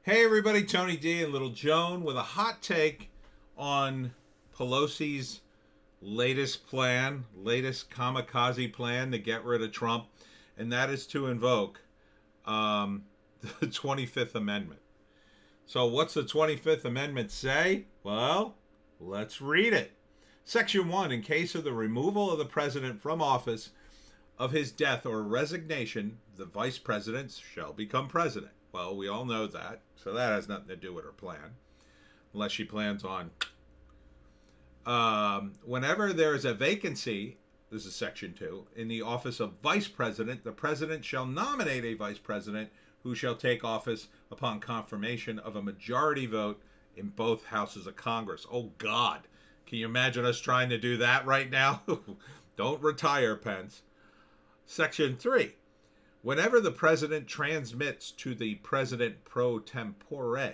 Hey everybody, Tony D and Little Joan with a hot take on Pelosi's latest kamikaze plan to get rid of Trump, and that is to invoke um, the 25th Amendment. So, what's the 25th Amendment say? Well, let's read it. Section 1: In case of the removal of the president from office, of his death or resignation, the vice president shall become president. Well, we all know that, so that has nothing to do with her plan, unless she plans on. Whenever there is a vacancy, this is section 2, in the office of vice president, the president shall nominate a vice president who shall take office upon confirmation of a majority vote in both houses of Congress. Oh, God. Can you imagine us trying to do that right now? Don't retire, Pence. Section 3. Whenever the president transmits to the president pro tempore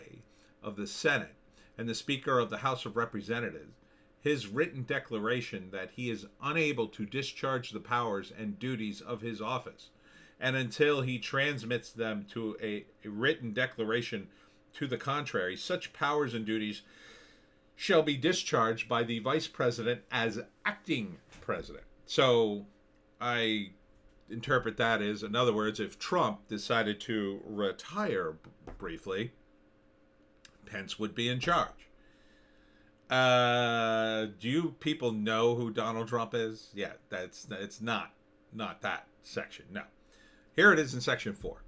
of the Senate and the Speaker of the House of Representatives his written declaration that he is unable to discharge the powers and duties of his office, and until he transmits them to a written declaration to the contrary, such powers and duties shall be discharged by the vice president as acting president. So I interpret that as, in other words, if Trump decided to retire briefly, Pence would be in charge. Do you people know who Donald Trump is? Yeah, it's not that section. No. Here it is in section 4.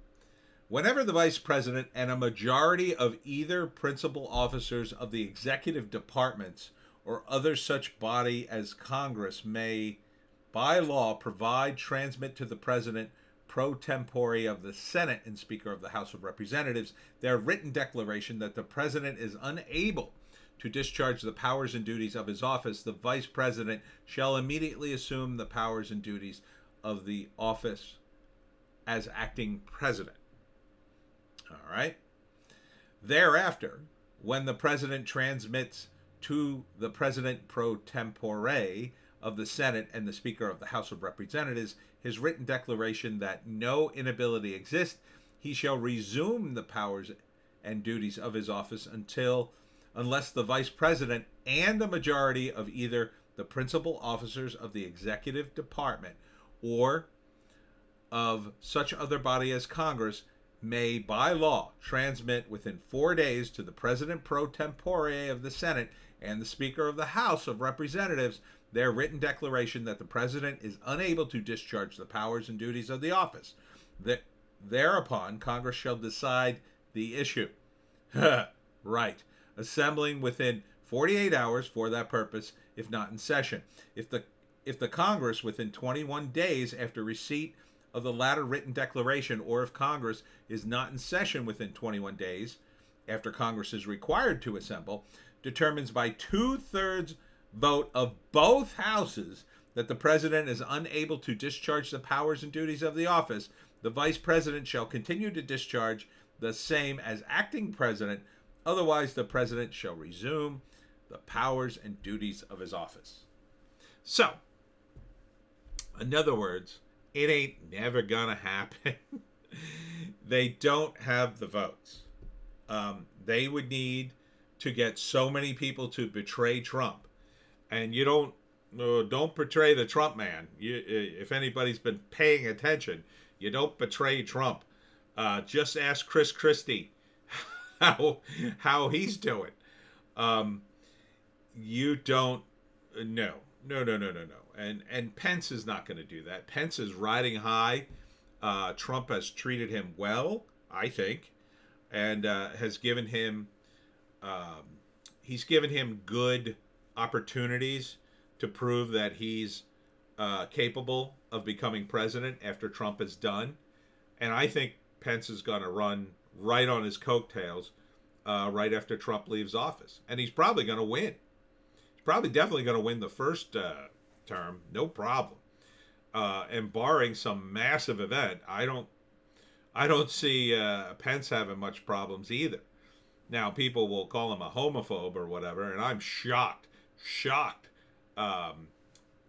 Whenever the vice president and a majority of either principal officers of the executive departments or other such body as Congress may by law provide, transmit to the president pro tempore of the Senate and Speaker of the House of Representatives their written declaration that the president is unable to discharge the powers and duties of his office, the vice president shall immediately assume the powers and duties of the office as acting president. All right. Thereafter, when the president transmits to the president pro tempore of the Senate and the Speaker of the House of Representatives his written declaration that no inability exists, he shall resume the powers and duties of his office unless the vice president and a majority of either the principal officers of the executive department or of such other body as Congress may by law transmit within 4 days to the president pro tempore of the Senate and the Speaker of the House of Representatives their written declaration that the president is unable to discharge the powers and duties of the office. Thereupon, Congress shall decide the issue. Right. Assembling within 48 hours for that purpose, if not in session. If the Congress within 21 days after receipt of the latter written declaration, or if Congress is not in session within 21 days after Congress is required to assemble, determines by 2/3 vote of both houses that the president is unable to discharge the powers and duties of the office, the vice president shall continue to discharge the same as acting president. Otherwise, the president shall resume the powers and duties of his office. So, in other words, it ain't never gonna happen. They don't have the votes. They would need to get so many people to betray Trump, and you don't betray the Trump man. If anybody's been paying attention, you don't betray Trump. Just ask Chris Christie how he's doing. You don't. No. And Pence is not going to do that. Pence is riding high. Trump has treated him well, I think, and has given him good opportunities to prove that he's capable of becoming president after Trump is done. And I think Pence is going to run right on his coattails right after Trump leaves office. And he's probably going to win. He's probably definitely going to win the first term, no problem. And barring some massive event, I don't see Pence having much problems either. Now, people will call him a homophobe or whatever, and I'm shocked.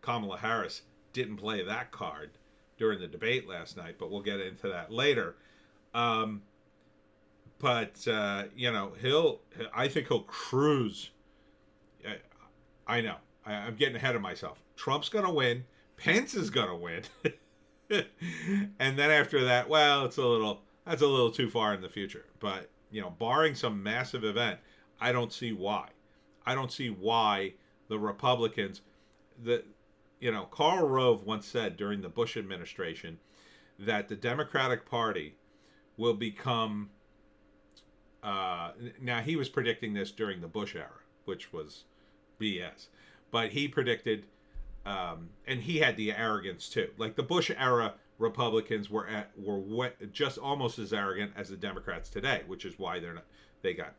Kamala Harris didn't play that card during the debate last night, but we'll get into that later. But I think he'll cruise. I know. I'm getting ahead of myself. Trump's going to win. Pence is going to win. And then after that, well, that's a little too far in the future. But, barring some massive event, I don't see why. I don't see why the Republicans, Karl Rove once said during the Bush administration that the Democratic Party will become, now he was predicting this during the Bush era, which was BS. But he predicted, and he had the arrogance too. Like the Bush era Republicans were just almost as arrogant as the Democrats today, which is why they got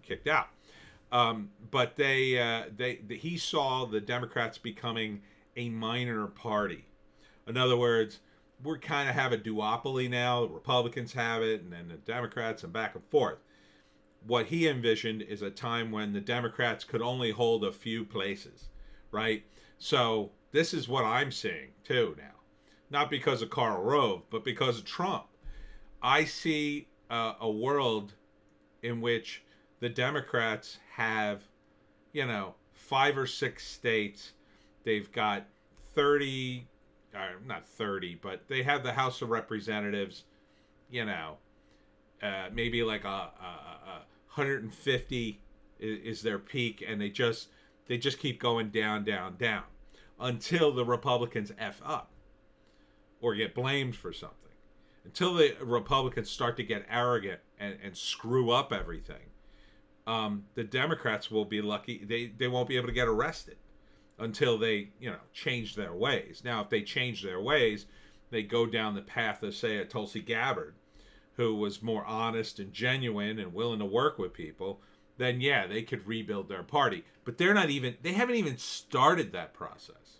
kicked out. But he saw the Democrats becoming a minor party. In other words, we kind of have a duopoly now. The Republicans have it, and then the Democrats, and back and forth. What he envisioned is a time when the Democrats could only hold a few places, right? So this is what I'm seeing too now. Not because of Karl Rove, but because of Trump. I see a world in which the Democrats have, 5 or 6 states. They've got 30, not 30, but they have the House of Representatives, maybe like a 150 is their peak, and they just keep going down, down, down until the Republicans F up or get blamed for something. Until the Republicans start to get arrogant and screw up everything, the Democrats will be lucky. They won't be able to get arrested until they, change their ways. Now, if they change their ways, they go down the path of, say, a Tulsi Gabbard, who was more honest and genuine and willing to work with people, then yeah, they could rebuild their party. But they haven't even started that process.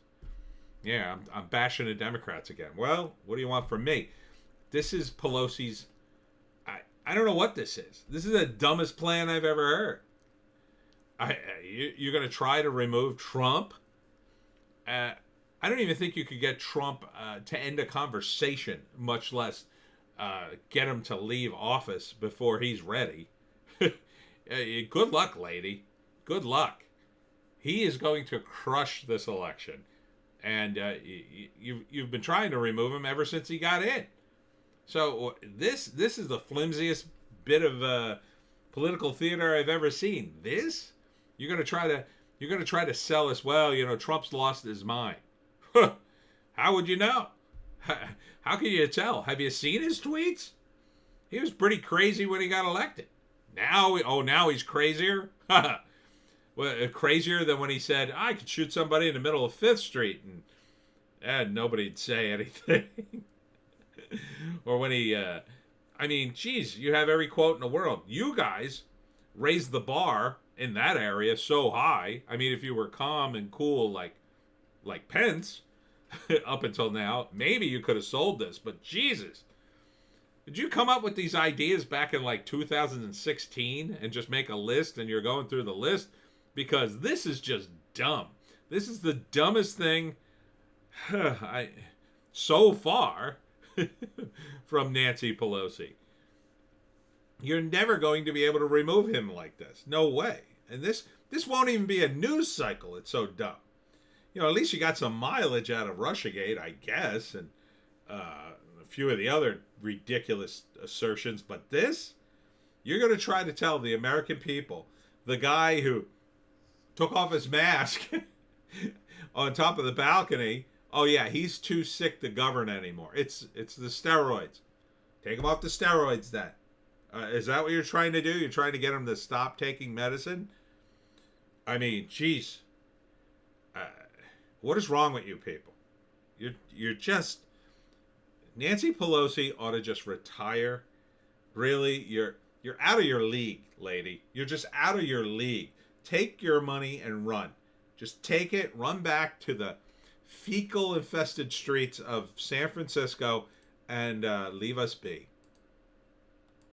Yeah, I'm bashing the Democrats again. Well, what do you want from me? This is Pelosi's, I don't know what this is. This is the dumbest plan I've ever heard. You're going to try to remove Trump? I don't even think you could get Trump to end a conversation, much less get him to leave office before he's ready. Good luck, lady. Good luck. He is going to crush this election. And you've been trying to remove him ever since he got in. So this is the flimsiest bit of political theater I've ever seen. This you're gonna try to sell us. Well, Trump's lost his mind. How would you know? How can you tell? Have you seen his tweets? He was pretty crazy when he got elected. Now he's crazier. Well, crazier than when he said I could shoot somebody in the middle of 5th Street and nobody'd say anything. Or when he, geez, you have every quote in the world. You guys raised the bar in that area so high. If you were calm and cool like Pence up until now, maybe you could have sold this. But Jesus, did you come up with these ideas back in 2016 and just make a list and you're going through the list? Because this is just dumb. This is the dumbest thing so far from Nancy Pelosi. You're never going to be able to remove him like this. No way. And this won't even be a news cycle. It's so dumb. At least you got some mileage out of Russiagate, I guess, and a few of the other ridiculous assertions. But this, you're going to try to tell the American people, the guy who took off his mask on top of the balcony, oh yeah, he's too sick to govern anymore. It's the steroids. Take him off the steroids then. Is that what you're trying to do? You're trying to get him to stop taking medicine? Geez. What is wrong with you people? You're just... Nancy Pelosi ought to just retire. Really, you're out of your league, lady. You're just out of your league. Take your money and run. Just take it, run back to the fecal-infested streets of San Francisco, and leave us be.